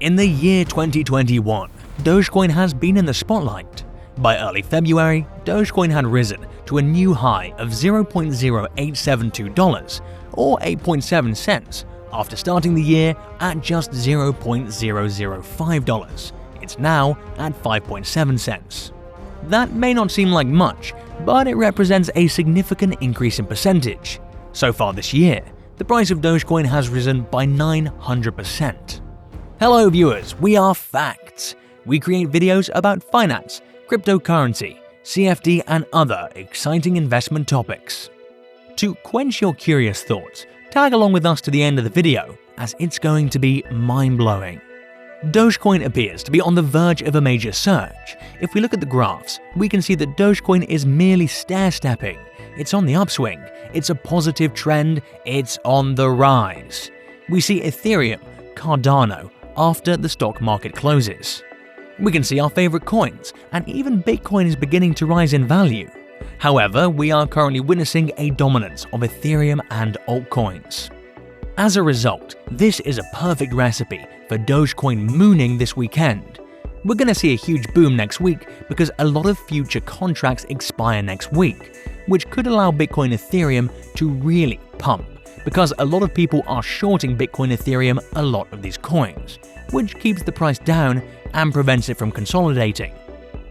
In the year 2021, Dogecoin has been in the spotlight. By early February, Dogecoin had risen to a new high of $0.0872 or 8.7 cents after starting the year at just $0.005. It's now at 5.7 cents. That may not seem like much, but it represents a significant increase in percentage. So far this year, the price of Dogecoin has risen by 900%. Hello viewers, we are Facts. We create videos about finance, cryptocurrency, CFD and other exciting investment topics. To quench your curious thoughts, tag along with us to the end of the video as it's going to be mind-blowing. Dogecoin appears to be on the verge of a major surge. If we look at the graphs, we can see that Dogecoin is merely stair-stepping. It's on the upswing, it's a positive trend, it's on the rise. We see Ethereum, Cardano, after the stock market closes. We can see our favorite coins, and even Bitcoin is beginning to rise in value. However, we are currently witnessing a dominance of Ethereum and altcoins. As a result, this is a perfect recipe for Dogecoin mooning this weekend. We're going to see a huge boom next week because a lot of future contracts expire next week, which could allow Bitcoin Ethereum to really pump, because a lot of people are shorting Bitcoin Ethereum a lot of these coins, which keeps the price down and prevents it from consolidating.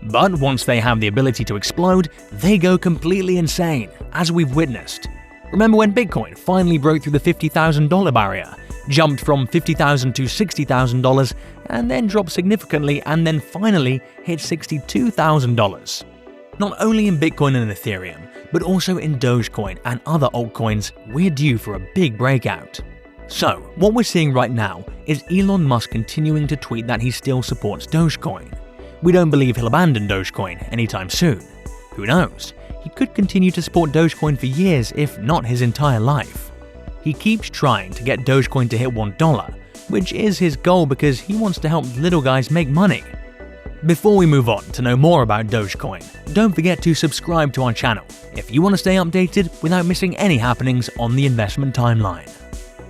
But once they have the ability to explode, they go completely insane, as we've witnessed. Remember when Bitcoin finally broke through the $50,000 barrier, jumped from $50,000 to $60,000, and then dropped significantly and then finally hit $62,000. Not only in Bitcoin and Ethereum, but also in Dogecoin and other altcoins, we're due for a big breakout. So, what we're seeing right now is Elon Musk continuing to tweet that he still supports Dogecoin. We don't believe he'll abandon Dogecoin anytime soon. Who knows? He could continue to support Dogecoin for years, if not his entire life. He keeps trying to get Dogecoin to hit $1, which is his goal because he wants to help little guys make money. Before we move on to know more about Dogecoin, don't forget to subscribe to our channel if you want to stay updated without missing any happenings on the investment timeline.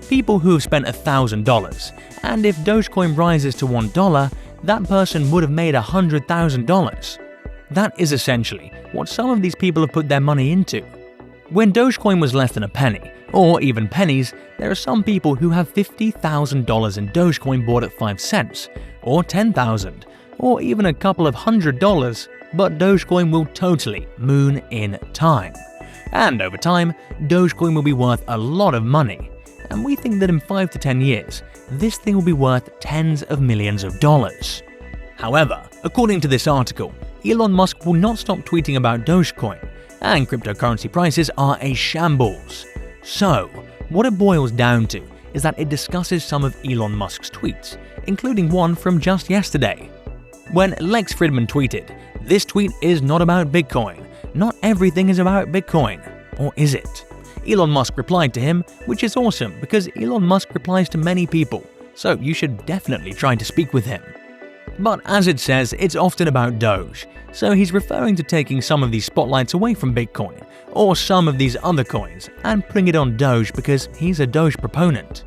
People who have spent $1,000, and if Dogecoin rises to $1, that person would have made $100,000. That is essentially what some of these people have put their money into. When Dogecoin was less than a penny, or even pennies, there are some people who have $50,000 in Dogecoin bought at 5 cents, or $10,000, or even a couple of $100, but Dogecoin will totally moon in time. And over time, Dogecoin will be worth a lot of money, and we think that in 5 to 10 years, this thing will be worth tens of millions of dollars. However, according to this article, Elon Musk will not stop tweeting about Dogecoin, and cryptocurrency prices are a shambles. So, what it boils down to is that it discusses some of Elon Musk's tweets, including one from just yesterday. When Lex Fridman tweeted, "This tweet is not about Bitcoin. Not everything is about Bitcoin. Or is it?" Elon Musk replied to him, which is awesome because Elon Musk replies to many people, so you should definitely try to speak with him. But as it says, it's often about Doge, so he's referring to taking some of these spotlights away from Bitcoin or some of these other coins and putting it on Doge because he's a Doge proponent.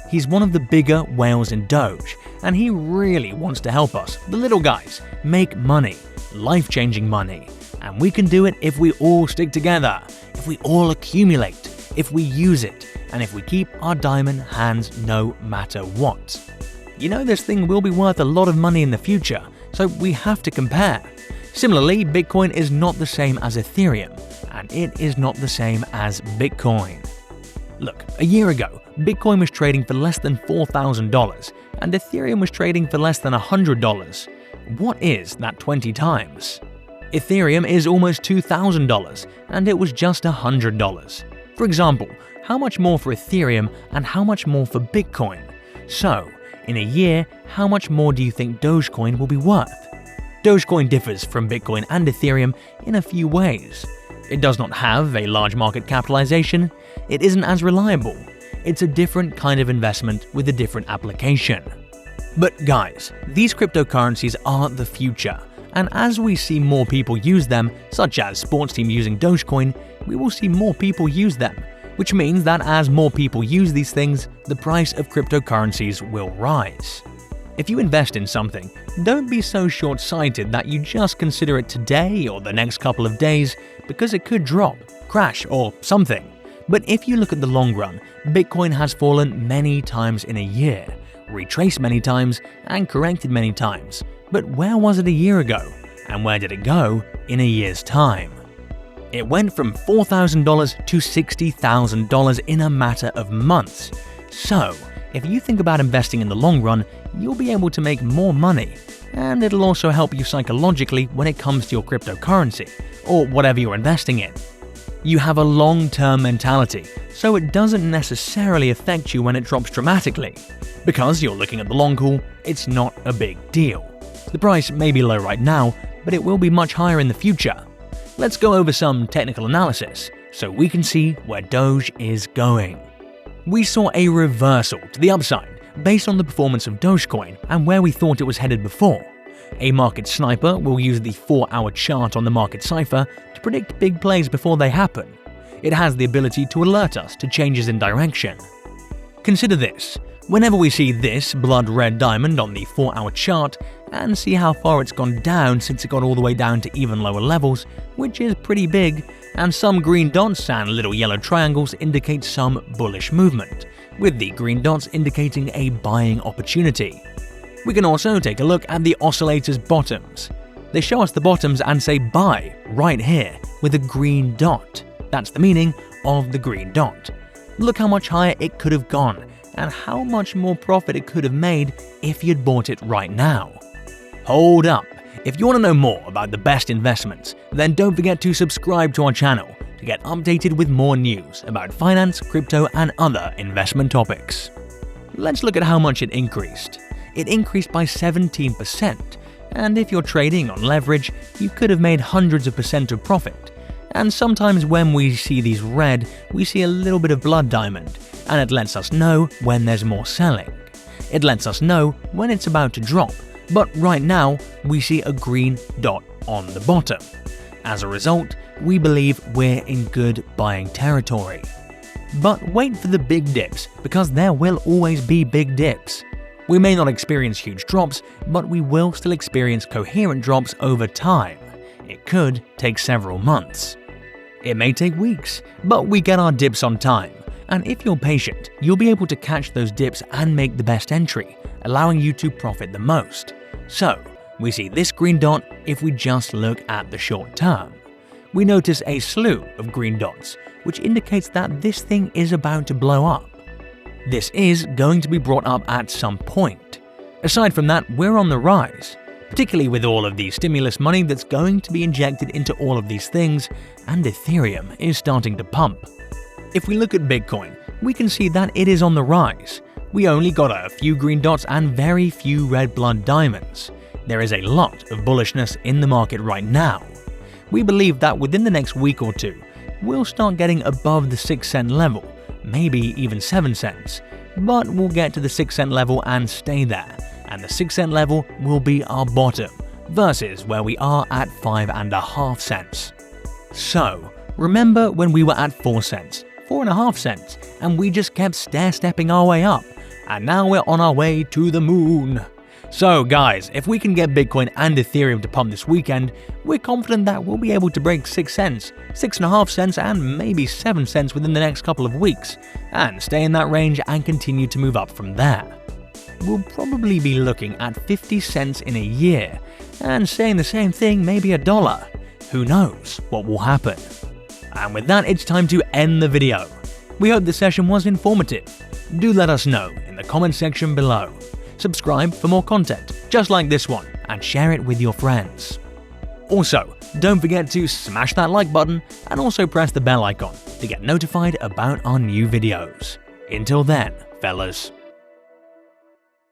He's one of the bigger whales in Doge, and he really wants to help us, the little guys, make money, life-changing money. And we can do it if we all stick together, if we all accumulate, if we use it, and if we keep our diamond hands no matter what. You know, this thing will be worth a lot of money in the future, so we have to compare. Similarly, Bitcoin is not the same as Ethereum, and it is not the same as Bitcoin. Look, a year ago, Bitcoin was trading for less than $4,000, and Ethereum was trading for less than $100. What is that 20 times? Ethereum is almost $2,000, and it was just $100. For example, how much more for Ethereum and how much more for Bitcoin? So, in a year, how much more do you think Dogecoin will be worth? Dogecoin differs from Bitcoin and Ethereum in a few ways. It does not have a large market capitalization, it isn't as reliable, it's a different kind of investment with a different application. But guys, these cryptocurrencies are the future, and as we see more people use them, such as sports team using Dogecoin, we will see more people use them, which means that as more people use these things, the price of cryptocurrencies will rise. If you invest in something, don't be so short-sighted that you just consider it today or the next couple of days, because it could drop, crash, or something. But if you look at the long run, Bitcoin has fallen many times in a year, retraced many times, and corrected many times. But where was it a year ago? And where did it go in a year's time? It went from $4,000 to $60,000 in a matter of months. So, if you think about investing in the long run, you'll be able to make more money, and it'll also help you psychologically when it comes to your cryptocurrency, or whatever you're investing in. You have a long-term mentality, so it doesn't necessarily affect you when it drops dramatically. Because you're looking at the long haul, it's not a big deal. The price may be low right now, but it will be much higher in the future. Let's go over some technical analysis, so we can see where Doge is going. We saw a reversal to the upside based on the performance of Dogecoin and where we thought it was headed before. A market sniper will use the 4-hour chart on the market cipher to predict big plays before they happen. It has the ability to alert us to changes in direction. Consider this. Whenever we see this blood red diamond on the 4-hour chart and see how far it's gone down since it got all the way down to even lower levels, which is pretty big, and some green dots and little yellow triangles indicate some bullish movement, with the green dots indicating a buying opportunity. We can also take a look at the oscillator's bottoms. They show us the bottoms and say buy right here with a green dot. That's the meaning of the green dot. Look how much higher it could have gone and how much more profit it could have made if you'd bought it right now. Hold up! If you want to know more about the best investments, then don't forget to subscribe to our channel to get updated with more news about finance, crypto, and other investment topics. Let's look at how much it increased. It increased by 17%, and if you're trading on leverage, you could have made hundreds of percent of profit. And sometimes when we see these red, we see a little bit of blood diamond, and it lets us know when there's more selling. It lets us know when it's about to drop, but right now we see a green dot on the bottom. As a result, we believe we're in good buying territory. But wait for the big dips, because there will always be big dips. We may not experience huge drops, but we will still experience coherent drops over time. It could take several months. It may take weeks, but we get our dips on time. And if you're patient, you'll be able to catch those dips and make the best entry, allowing you to profit the most. So, we see this green dot if we just look at the short term. We notice a slew of green dots, which indicates that this thing is about to blow up. This is going to be brought up at some point. Aside from that, we're on the rise, particularly with all of the stimulus money that's going to be injected into all of these things, and Ethereum is starting to pump. If we look at Bitcoin, we can see that it is on the rise. We only got a few green dots and very few red blood diamonds. There is a lot of bullishness in the market right now. We believe that within the next week or two, we'll start getting above the 6-cent level, maybe even 7 cents, but we'll get to the 6-cent level and stay there, and the 6-cent level will be our bottom, versus where we are at 5.5 cents. So, remember when we were at 4 cents, 4.5 cents, and we just kept stair-stepping our way up, and now we're on our way to the moon. So guys, if we can get Bitcoin and Ethereum to pump this weekend, we're confident that we'll be able to break 6 cents, 6.5 cents, and maybe 7 cents within the next couple of weeks, and stay in that range and continue to move up from there. We'll probably be looking at 50 cents in a year, and saying the same thing maybe $1. Who knows what will happen? And with that, it's time to end the video. We hope the session was informative. Do let us know in the comment section below. Subscribe for more content just like this one and share it with your friends. Also, don't forget to smash that like button and also press the bell icon to get notified about our new videos. Until then, fellas.